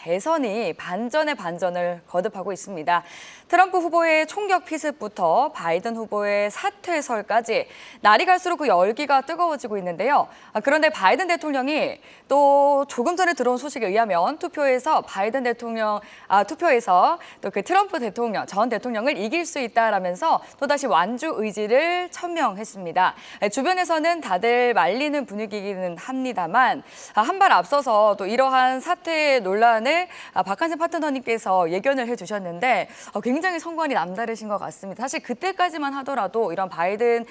대선이 반전의 반전을 거듭하고 있습니다. 트럼프 후보의 총격 피습부터 바이든 후보의 사퇴설까지 날이 갈수록 그 열기가 뜨거워지고 있는데요. 그런데 바이든 대통령이 또 조금 전에 들어온 소식에 의하면 투표에서 또 그 트럼프 전 대통령을 이길 수 있다라면서 또다시 완주 의지를 천명했습니다. 주변에서는 다들 말리는 분위기이기는 합니다만 한 발 앞서서 또 이러한 사퇴 논란을 박한선 파트너님께서 예견을 해주셨는데 굉장히 성관이 남다르신 것 같습니다. 사실 그때까지만 하더라도 이런 바이든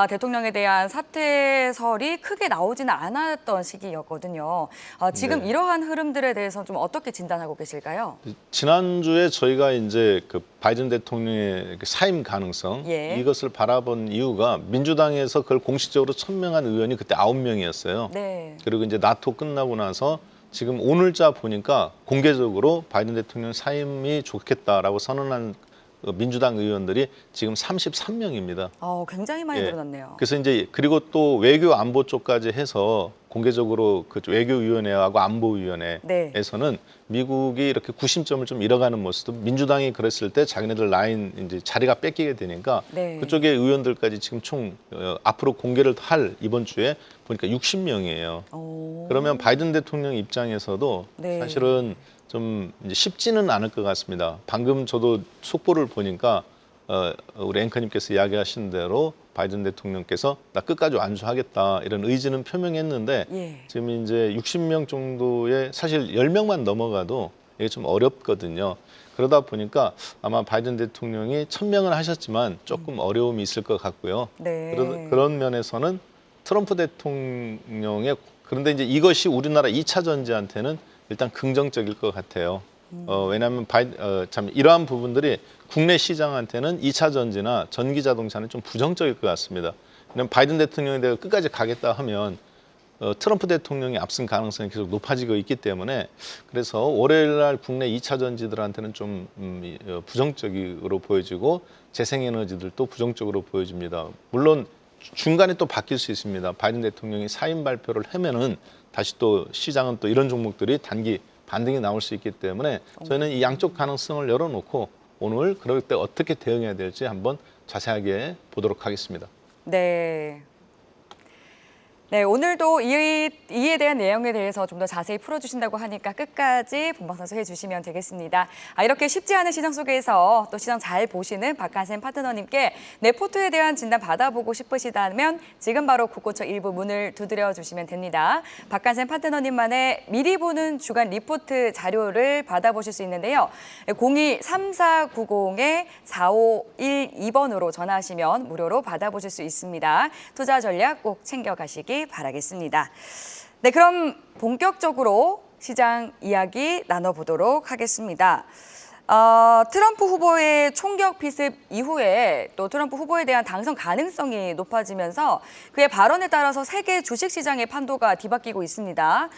대통령에 대한 사퇴설이 크게 나오지는 않았던 시기였거든요. 지금 네. 이러한 흐름들에 대해서 좀 어떻게 진단하고 계실까요? 지난주에 저희가 이제 그 바이든 대통령의 사임 가능성 예. 이것을 바라본 이유가 민주당에서 그걸 공식적으로 천명한 의원이 그때 9명이었어요. 네. 그리고 이제 나토 끝나고 나서 지금 오늘자 보니까 공개적으로 바이든 대통령 사임이 좋겠다라고 선언한 민주당 의원들이 지금 33명입니다. 굉장히 많이 늘어났네요. 그래서 이제 그리고 또 외교 안보 쪽까지 해서 공개적으로 그 외교위원회하고 안보위원회에서는 미국이 이렇게 구심점을 좀 잃어가는 모습도 민주당이 그랬을 때 자기네들 라인 이제 자리가 뺏기게 되니까 그쪽의 의원들까지 지금 총 앞으로 공개를 할 이번 주에 보니까 60명이에요. 그러면 바이든 대통령 입장에서도 사실은 좀 이제 쉽지는 않을 것 같습니다. 방금 저도 속보를 보니까 우리 앵커님께서 이야기하신 대로 바이든 대통령께서 나 끝까지 완주하겠다 이런 의지는 표명했는데 지금 이제 60명 정도의 사실 10명만 넘어가도 이게 좀 어렵거든요. 그러다 보니까 아마 바이든 대통령이 천명을 하셨지만 조금 어려움이 있을 것 같고요. 그런 면에서는 트럼프 대통령의 그런데 이제 이것이 우리나라 2차 전지한테는 일단 긍정적일 것 같아요. 왜냐하면 참 이러한 부분들이 국내 시장한테는 2차 전지나 전기 자동차는 좀 부정적일 것 같습니다. 왜냐하면 바이든 대통령이 내가 끝까지 가겠다 하면 트럼프 대통령이 앞선 가능성이 계속 높아지고 있기 때문에 그래서 월요일 날 국내 2차 전지들한테는 좀 부정적으로 보여지고 재생에너지들도 부정적으로 보여집니다. 물론 중간에 또 바뀔 수 있습니다. 바이든 대통령이 사임 발표를 하면은 다시 또 시장은 또 이런 종목들이 단기 반등이 나올 수 있기 때문에 저희는 이 양쪽 가능성을 열어놓고 오늘 그럴 때 어떻게 대응해야 될지 한번 자세하게 보도록 하겠습니다. 네, 오늘도 이에 대한 내용에 대해서 좀 더 자세히 풀어주신다고 하니까 끝까지 본방사수 해주시면 되겠습니다. 이렇게 쉽지 않은 시장 속에서 또 시장 잘 보시는 박한샘 파트너님께 내 포트에 대한 진단 받아보고 싶으시다면 지금 바로 국고처 일부 문을 두드려 주시면 됩니다. 박한샘 파트너님만의 미리 보는 주간 리포트 자료를 받아보실 수 있는데요. 02-3490-4512번으로 전화하시면 무료로 받아보실 수 있습니다. 투자 전략 꼭 챙겨가시기 바라겠습니다. 네, 그럼 본격적으로 시장 이야기 나눠보도록 하겠습니다. 트럼프 후보의 총격 피습 이후에 또 트럼프 후보에 대한 당선 가능성이 높아지면서 그의 발언에 따라서 세계 주식시장의 판도가 뒤바뀌고 있습니다.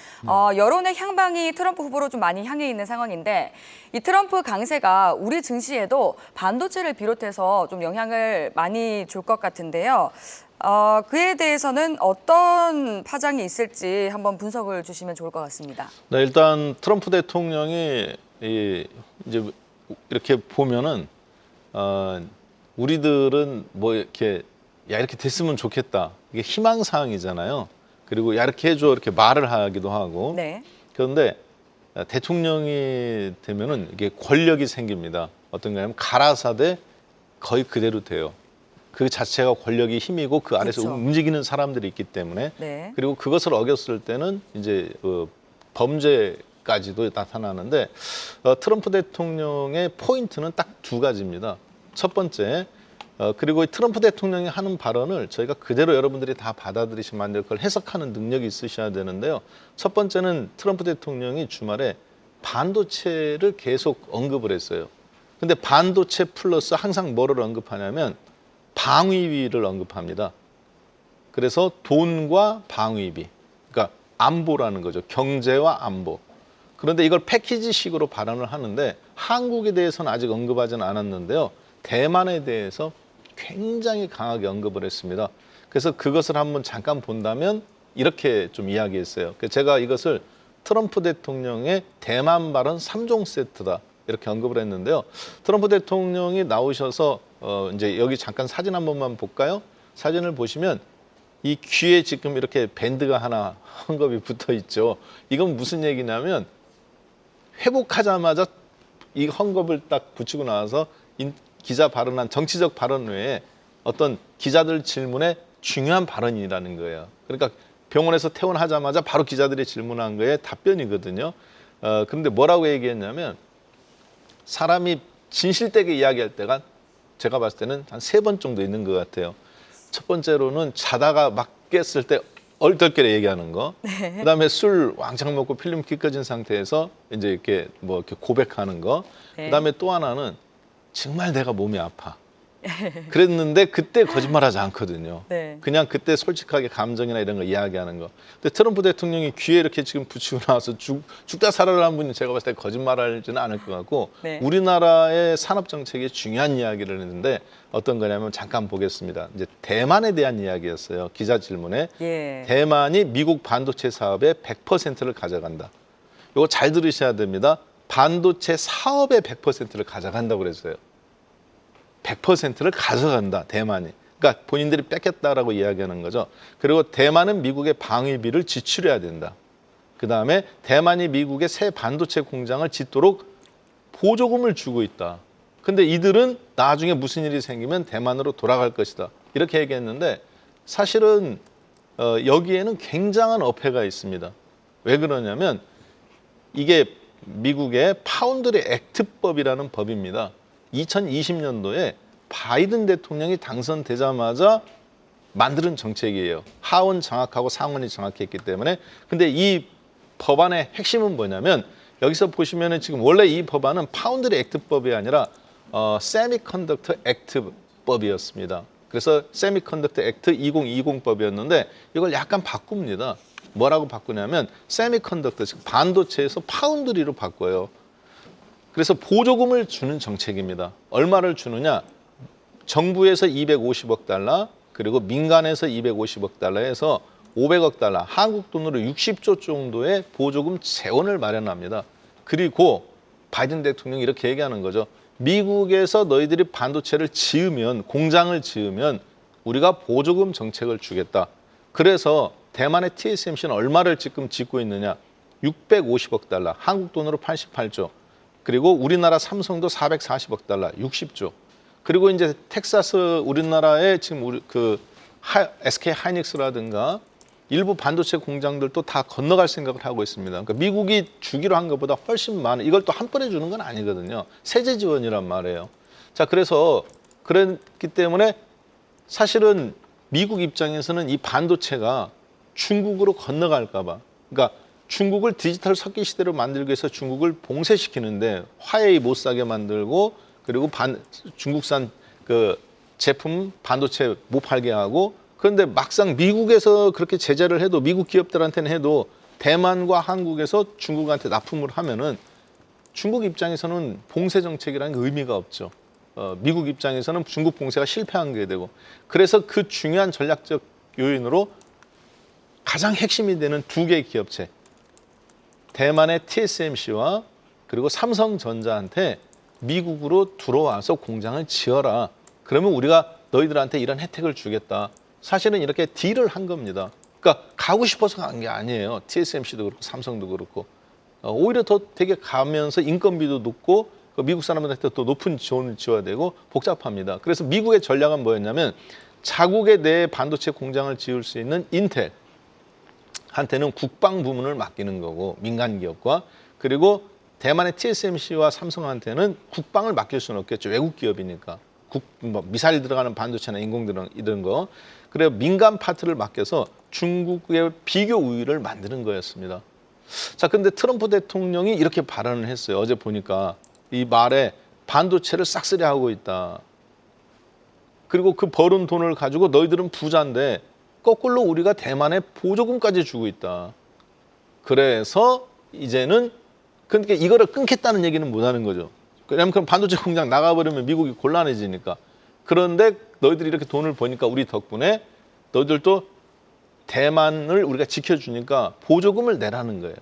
여론의 향방이 트럼프 후보로 좀 많이 향해 있는 상황인데 이 트럼프 강세가 우리 증시에도 반도체를 비롯해서 좀 영향을 많이 줄 것 같은데요. 그에 대해서는 어떤 파장이 있을지 한번 분석을 주시면 좋을 것 같습니다. 네, 일단 트럼프 대통령이 이제 이렇게 보면은 우리들은 뭐 이렇게 야 이렇게 됐으면 좋겠다 이게 희망 사항이잖아요. 그리고 야 이렇게 해줘 이렇게 말을 하기도 하고. 그런데 대통령이 되면은 이게 권력이 생깁니다. 어떤가 하면 가라사대 거의 그대로 돼요. 그 자체가 권력이 힘이고 그 아래서 움직이는 사람들이 있기 때문에 그리고 그것을 어겼을 때는 이제 범죄까지도 나타나는데 트럼프 대통령의 포인트는 딱 두 가지입니다. 첫 번째 그리고 트럼프 대통령이 하는 발언을 저희가 그대로 여러분들이 다 받아들이시면 안 돼요. 그걸 해석하는 능력이 있으셔야 되는데요. 첫 번째는 트럼프 대통령이 주말에 반도체를 계속 언급을 했어요. 근데 반도체 플러스 항상 뭐를 언급하냐면 방위비를 언급합니다. 그래서 돈과 방위비, 그러니까 안보라는 거죠. 경제와 안보. 그런데 이걸 패키지식으로 발언을 하는데 한국에 대해서는 아직 언급하지는 않았는데요. 대만에 대해서 굉장히 강하게 언급을 했습니다. 그래서 그것을 한번 잠깐 본다면 이렇게 좀 이야기했어요. 제가 이것을 트럼프 대통령의 대만 발언 3종 세트다. 이렇게 언급을 했는데요. 트럼프 대통령이 나오셔서 이제 여기 잠깐 사진 한 번만 볼까요? 사진을 보시면 이 귀에 지금 이렇게 밴드가 하나 헝겊이 붙어 있죠. 이건 무슨 얘기냐면 회복하자마자 이 헝겊을 딱 붙이고 나와서 기자 발언한 정치적 발언 외에 어떤 기자들 질문에 중요한 발언이라는 거예요. 그러니까 병원에서 퇴원하자마자 바로 기자들이 질문한 거에 답변이거든요. 그런데 뭐라고 얘기했냐면 사람이 진실되게 이야기할 때가 제가 봤을 때는 한 3번 정도 있는 것 같아요. 첫 번째로는 자다가 막 깼을 때 얼떨결에 얘기하는 거. 네. 그다음에 술 왕창 먹고 필름 키 꺼진 상태에서 이제 이렇게 뭐 이렇게 고백하는 거. 네. 그다음에 또 하나는 정말 내가 몸이 아파. 그랬는데 그때 거짓말하지 않거든요. 네. 그냥 그때 솔직하게 감정이나 이런 거 이야기하는 거. 근데 트럼프 대통령이 귀에 이렇게 지금 붙이고 나와서 죽다 살아라는 분이 제가 봤을 때 거짓말하지는 않을 것 같고 네. 우리나라의 산업 정책에 중요한 이야기를 했는데 어떤 거냐면 잠깐 보겠습니다. 이제 대만에 대한 이야기였어요. 기자 질문에 예. 대만이 미국 반도체 사업의 100%를 가져간다. 이거 잘 들으셔야 됩니다. 반도체 사업의 100%를 가져간다고 그랬어요. 100%를 가져간다, 대만이. 그러니까 본인들이 뺏겼다라고 이야기하는 거죠. 그리고 대만은 미국의 방위비를 지출해야 된다. 그다음에 대만이 미국의 새 반도체 공장을 짓도록 보조금을 주고 있다. 근데 이들은 나중에 무슨 일이 생기면 대만으로 돌아갈 것이다. 이렇게 얘기했는데 사실은 여기에는 굉장한 어폐가 있습니다. 왜 그러냐면 이게 미국의 파운드리 액트법이라는 법입니다. 2020년도에 바이든 대통령이 당선되자마자 만드는 정책이에요. 하원 장악하고 상원이 장악했기 때문에. 근데 이 법안의 핵심은 뭐냐면 여기서 보시면은 지금 원래 이 법안은 파운드리 액트법이 아니라 세미컨덕터 액트법이었습니다. 그래서 세미컨덕터 액트 2020법이었는데 이걸 약간 바꿉니다. 뭐라고 바꾸냐면 세미컨덕터, 즉 반도체에서 파운드리로 바꿔요. 그래서 보조금을 주는 정책입니다. 얼마를 주느냐? 정부에서 250억 달러, 그리고 민간에서 250억 달러에서 500억 달러, 한국 돈으로 60조 정도의 보조금 재원을 마련합니다. 그리고 바이든 대통령이 이렇게 얘기하는 거죠. 미국에서 너희들이 반도체를 지으면, 공장을 지으면 우리가 보조금 정책을 주겠다. 그래서 대만의 TSMC는 얼마를 지금 짓고 있느냐? 650억 달러, 한국 돈으로 88조. 그리고 우리나라 삼성도 440억 달러, 60조. 그리고 이제 텍사스 우리나라의 지금 SK 하이닉스라든가 일부 반도체 공장들도 다 건너갈 생각을 하고 있습니다. 그러니까 미국이 주기로 한 것보다 훨씬 많은, 이걸 또 한 번에 주는 건 아니거든요. 세제 지원이란 말이에요. 자, 그래서 그랬기 때문에 사실은 미국 입장에서는 이 반도체가 중국으로 건너갈까 봐. 그러니까 중국을 디지털 석기 시대로 만들기 위해서 중국을 봉쇄시키는데 화웨이 못 사게 만들고 그리고 중국산 그 제품 반도체 못 팔게 하고 그런데 막상 미국에서 그렇게 제재를 해도 미국 기업들한테는 해도 대만과 한국에서 중국한테 납품을 하면은 중국 입장에서는 봉쇄 정책이라는 게 의미가 없죠. 미국 입장에서는 중국 봉쇄가 실패한 게 되고 그래서 그 중요한 전략적 요인으로 가장 핵심이 되는 두 개의 기업체 대만의 TSMC와 그리고 삼성전자한테 미국으로 들어와서 공장을 지어라. 그러면 우리가 너희들한테 이런 혜택을 주겠다. 사실은 이렇게 딜을 한 겁니다. 그러니까 가고 싶어서 간 게 아니에요. TSMC도 그렇고 삼성도 그렇고. 오히려 더 되게 가면서 인건비도 높고 미국 사람들한테 또 높은 지원을 지어야 되고 복잡합니다. 그래서 미국의 전략은 뭐였냐면 자국의 내 반도체 공장을 지을 수 있는 인텔 한테는 국방 부문을 맡기는 거고 민간 기업과 그리고 대만의 TSMC와 삼성한테는 국방을 맡길 수는 없겠죠. 외국 기업이니까. 미사일 들어가는 반도체나 인공지능 이런 거. 그래서 민간 파트를 맡겨서 중국의 비교 우위를 만드는 거였습니다. 자, 근데 트럼프 대통령이 이렇게 발언을 했어요. 어제 보니까 이 말에 반도체를 싹쓸이하고 있다. 그리고 그 벌은 돈을 가지고 너희들은 부자인데 거꾸로 우리가 대만에 보조금까지 주고 있다. 그래서 이제는 그러니까 이거를 끊겠다는 얘기는 못하는 거죠. 왜냐하면 그럼 반도체 공장 나가버리면 미국이 곤란해지니까. 그런데 너희들이 이렇게 돈을 버니까 우리 덕분에 너희들도 대만을 우리가 지켜주니까 보조금을 내라는 거예요.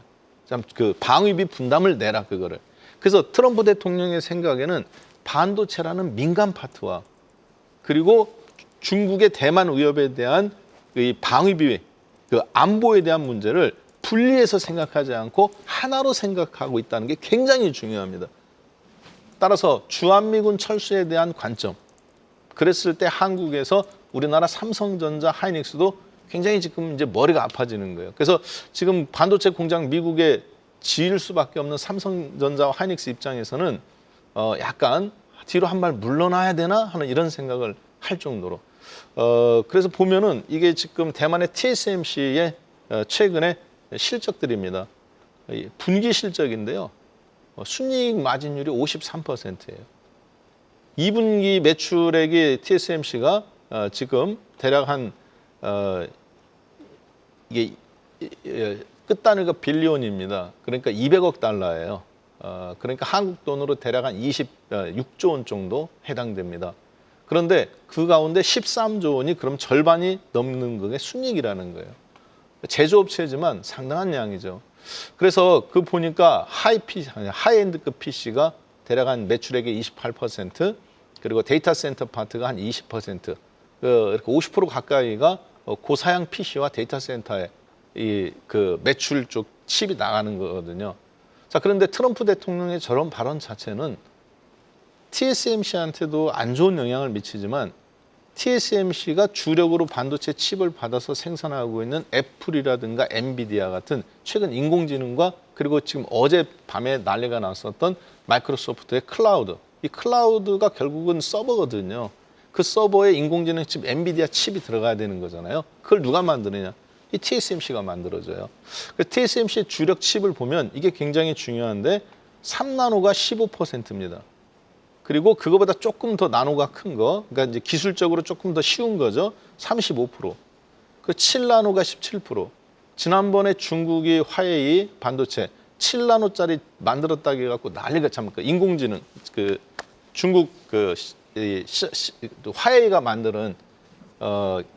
참 그 방위비 분담을 내라 그거를. 그래서 트럼프 대통령의 생각에는 반도체라는 민간 파트와 그리고 중국의 대만 위협에 대한 이 방위비, 그 안보에 대한 문제를 분리해서 생각하지 않고 하나로 생각하고 있다는 게 굉장히 중요합니다. 따라서 주한미군 철수에 대한 관점. 그랬을 때 한국에서 우리나라 삼성전자, 하이닉스도 굉장히 지금 이제 머리가 아파지는 거예요. 그래서 지금 반도체 공장 미국에 지을 수밖에 없는 삼성전자와 하이닉스 입장에서는 약간 뒤로 한 발 물러나야 되나 하는 이런 생각을 할 정도로. 그래서 보면은 이게 지금 대만의 TSMC의 최근의 실적들입니다. 분기 실적인데요. 순이익 마진율이 53%예요. 2분기 매출액이 TSMC가 지금 대략 한 이게 끝단위가 빌리온입니다. 그러니까 200억 달러예요. 그러니까 한국 돈으로 대략 한 26조 원 정도 해당됩니다. 그런데 그 가운데 13조 원이 그럼 절반이 넘는 게 순이익이라는 거예요. 제조업체지만 상당한 양이죠. 그래서 그 보니까 하이엔드급 PC가 대략 한 매출액의 28%, 그리고 데이터 센터 파트가 한 20%, 이렇게 50% 가까이가 고사양 PC와 데이터 센터에 그 매출 쪽 칩이 나가는 거거든요. 자, 그런데 트럼프 대통령의 저런 발언 자체는 TSMC한테도 안 좋은 영향을 미치지만 TSMC가 주력으로 반도체 칩을 받아서 생산하고 있는 애플이라든가 엔비디아 같은 최근 인공지능과 그리고 지금 어젯밤에 난리가 났었던 마이크로소프트의 클라우드. 이 클라우드가 결국은 서버거든요. 그 서버에 인공지능 칩, 엔비디아 칩이 들어가야 되는 거잖아요. 그걸 누가 만드느냐? 이 TSMC가 만들어져요. TSMC의 주력 칩을 보면 이게 굉장히 중요한데 3나노가 15%입니다. 그리고 그거보다 조금 더 나노가 큰 거, 그러니까 이제 기술적으로 조금 더 쉬운 거죠. 35%. 그 7나노가 17%. 지난번에 중국이 화웨이 반도체 7나노짜리 만들었다고 해갖고 난리가 참 그 인공지능 그 중국 그 화웨이가 만드는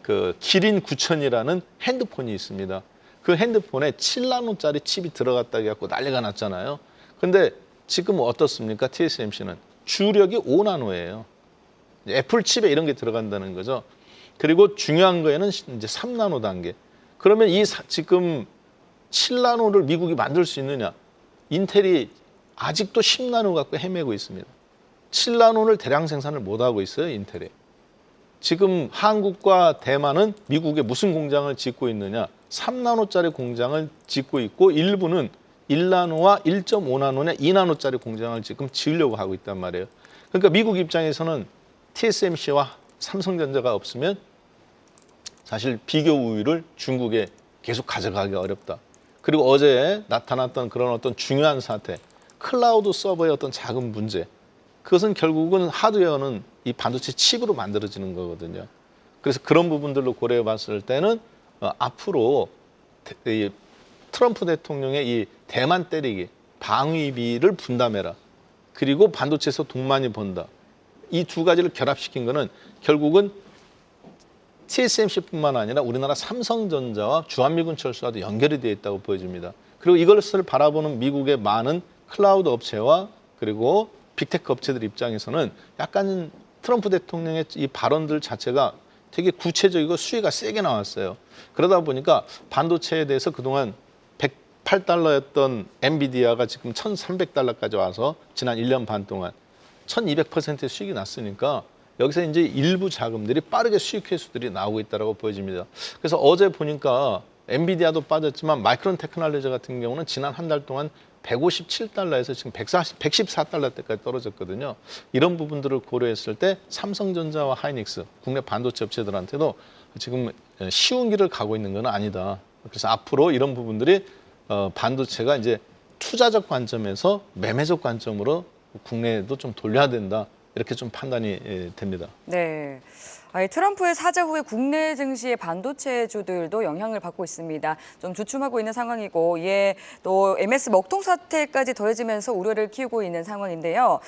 그 기린 9000이라는 핸드폰이 있습니다. 그 핸드폰에 7나노짜리 칩이 들어갔다고 해갖고 난리가 났잖아요. 근데 지금 어떻습니까? TSMC는 주력이 5나노예요. 애플 칩에 이런 게 들어간다는 거죠. 그리고 중요한 거에는 이제 3나노 단계. 그러면 지금 7나노를 미국이 만들 수 있느냐? 인텔이 아직도 10나노 갖고 헤매고 있습니다. 7나노를 대량 생산을 못 하고 있어요, 인텔이. 지금 한국과 대만은 미국에 무슨 공장을 짓고 있느냐? 3나노짜리 공장을 짓고 있고 일부는 1나노와 1.5나노냐 2나노짜리 공장을 지금 지으려고 하고 있단 말이에요. 그러니까 미국 입장에서는 TSMC와 삼성전자가 없으면 사실 비교 우위를 중국에 계속 가져가기 어렵다. 그리고 어제 나타났던 그런 어떤 중요한 사태, 클라우드 서버의 어떤 작은 문제, 그것은 결국은 하드웨어는 이 반도체 칩으로 만들어지는 거거든요. 그래서 그런 부분들로 고려해 봤을 때는 앞으로 트럼프 대통령의 이 대만 때리기, 방위비를 분담해라. 그리고 반도체에서 돈 많이 번다. 이 두 가지를 결합시킨 거는 결국은 TSMC뿐만 아니라 우리나라 삼성전자와 주한미군 철수와도 연결이 되어 있다고 보여집니다. 그리고 이것을 바라보는 미국의 많은 클라우드 업체와 그리고 빅테크 업체들 입장에서는 약간 트럼프 대통령의 이 발언들 자체가 되게 구체적이고 수위가 세게 나왔어요. 그러다 보니까 반도체에 대해서 그동안 108달러였던 엔비디아가 지금 1,300달러까지 와서 지난 1년 반 동안 1,200%의 수익이 났으니까 여기서 이제 일부 자금들이 빠르게 수익 회수들이 나오고 있다고 보여집니다. 그래서 어제 보니까 엔비디아도 빠졌지만 마이크론 테크놀로지 같은 경우는 지난 한 달 동안 157달러에서 지금 114달러대까지 떨어졌거든요. 이런 부분들을 고려했을 때 삼성전자와 하이닉스, 국내 반도체 업체들한테도 지금 쉬운 길을 가고 있는 건 아니다. 그래서 앞으로 이런 부분들이 반도체가 이제 투자적 관점에서 매매적 관점으로 국내에도 좀 돌려야 된다. 이렇게 좀 판단이 됩니다. 네. 트럼프의 사자 후에 국내 증시의 반도체주들도 영향을 받고 있습니다. 좀 주춤하고 있는 상황이고, 이에 또 MS 먹통 사태까지 더해지면서 우려를 키우고 있는 상황인데요.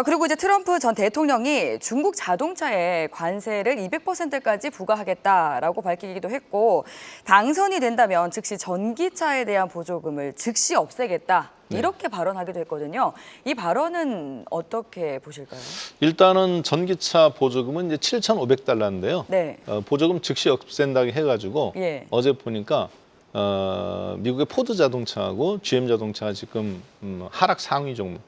그리고 이제 트럼프 전 대통령이 중국 자동차에 관세를 200%까지 부과하겠다라고 밝히기도 했고 당선이 된다면 즉시 전기차에 대한 보조금을 즉시 없애겠다. 이렇게 발언하기도 했거든요. 이 발언은 어떻게 보실까요? 일단은 전기차 보조금은 이제 7,500달러인데요. 네. 보조금 즉시 없앤다고 해가지고 예. 어제 보니까 미국의 포드 자동차하고 GM 자동차가 지금 하락 상위 종목.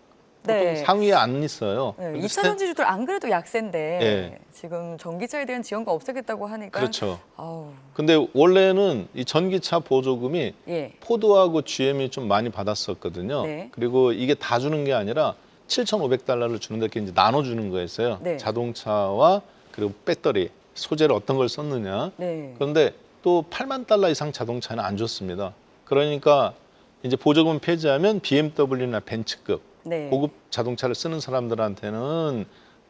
보통 상위에 안 있어요. 네, 2차 전지주들 안 그래도 약세인데 네. 지금 전기차에 대한 지원가 없애겠다고 하니까. 그렇죠. 아우. 근데 원래는 이 전기차 보조금이 예. 포드하고 GM이 좀 많이 받았었거든요. 네. 그리고 이게 다 주는 게 아니라 7,500달러를 주는데 이렇게 이제 나눠주는 거였어요. 네. 자동차와 그리고 배터리, 소재를 어떤 걸 썼느냐. 네. 그런데 또 8만 달러 이상 자동차는 안 줬습니다. 그러니까 이제 보조금 폐지하면 BMW나 벤츠급 네. 고급 자동차를 쓰는 사람들한테는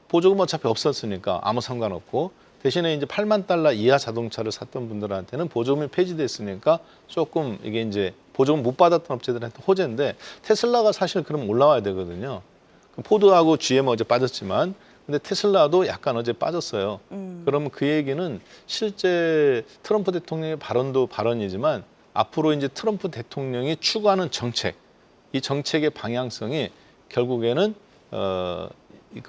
보조금 어차피 없었으니까 아무 상관없고 대신에 이제 8만 달러 이하 자동차를 샀던 분들한테는 보조금이 폐지됐으니까 조금 이게 이제 보조금 못 받았던 업체들한테 호재인데 테슬라가 사실 그럼 올라와야 되거든요. 포드하고 GM 어제 빠졌지만 근데 테슬라도 약간 어제 빠졌어요. 그러면 그 얘기는 실제 트럼프 대통령의 발언도 발언이지만 앞으로 이제 트럼프 대통령이 추구하는 정책, 이 정책의 방향성이 결국에는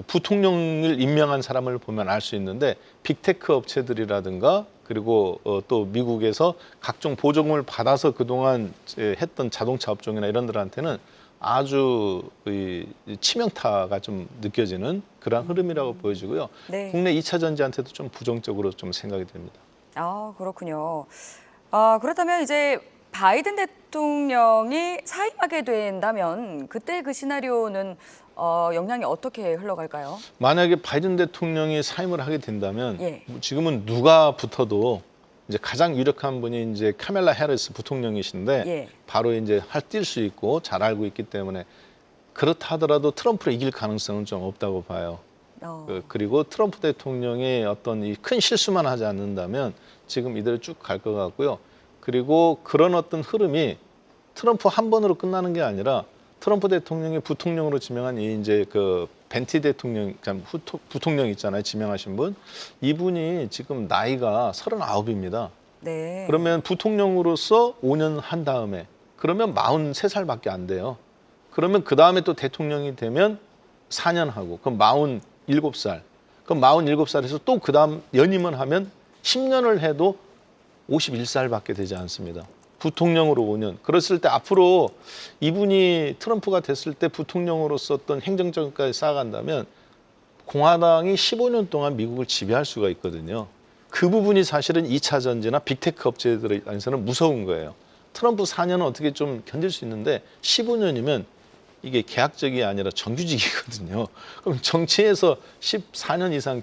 부통령을 임명한 사람을 보면 알 수 있는데 빅테크 업체들이라든가 그리고 또 미국에서 각종 보조금을 받아서 그동안 했던 자동차 업종이나 이런 데한테는 아주 치명타가 좀 느껴지는 그런 흐름이라고 보여지고요. 네. 국내 2차 전지한테도 좀 부정적으로 좀 생각이 됩니다. 아, 그렇군요. 그렇다면 이제 바이든 대통령이 사임하게 된다면 그때 그 시나리오는 영향이 어떻게 흘러갈까요? 만약에 바이든 대통령이 사임을 하게 된다면 예. 지금은 누가 붙어도 이제 가장 유력한 분이 이제 카멜라 해리스 부통령이신데 예. 바로 이제 뛸 수 있고 잘 알고 있기 때문에 그렇다 하더라도 트럼프를 이길 가능성은 좀 없다고 봐요. 그리고 트럼프 대통령의 어떤 이 큰 실수만 하지 않는다면 지금 이대로 쭉 갈 것 같고요. 그리고 그런 어떤 흐름이 트럼프 한 번으로 끝나는 게 아니라 트럼프 대통령이 부통령으로 지명한 이 이제 그 벤티 대통령, 부통령 있잖아요. 지명하신 분. 이분이 지금 나이가 39입니다. 네. 그러면 부통령으로서 5년 한 다음에 그러면 43살밖에 안 돼요. 그러면 그 다음에 또 대통령이 되면 4년 하고 그럼 47살. 그럼 47살에서 또 그 다음 연임을 하면 10년을 해도 51살밖에 되지 않습니다. 부통령으로 5년. 그랬을 때 앞으로 이분이 트럼프가 됐을 때 부통령으로 썼던 행정적까지 쌓아간다면 공화당이 15년 동안 미국을 지배할 수가 있거든요. 그 부분이 사실은 2차 전지나 빅테크 업체들에서는 무서운 거예요. 트럼프 4년은 어떻게 좀 견딜 수 있는데 15년이면 이게 계약직이 아니라 정규직이거든요. 그럼 정치에서 14년 이상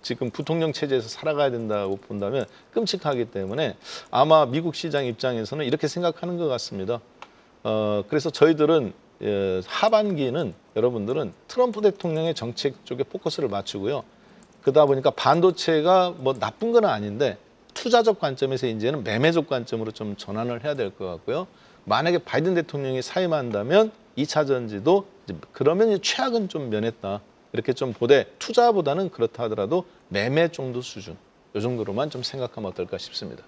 지금 부통령 체제에서 살아가야 된다고 본다면 끔찍하기 때문에 아마 미국 시장 입장에서는 이렇게 생각하는 것 같습니다. 그래서 저희들은 하반기는 여러분들은 트럼프 대통령의 정책 쪽에 포커스를 맞추고요. 그러다 보니까 반도체가 뭐 나쁜 건 아닌데 투자적 관점에서 이제는 매매적 관점으로 좀 전환을 해야 될 것 같고요. 만약에 바이든 대통령이 사임한다면 2차 전지도 그러면 최악은 좀 면했다. 이렇게 좀 보되 투자보다는 그렇다 하더라도 매매 정도 수준 이 정도로만 좀 생각하면 어떨까 싶습니다.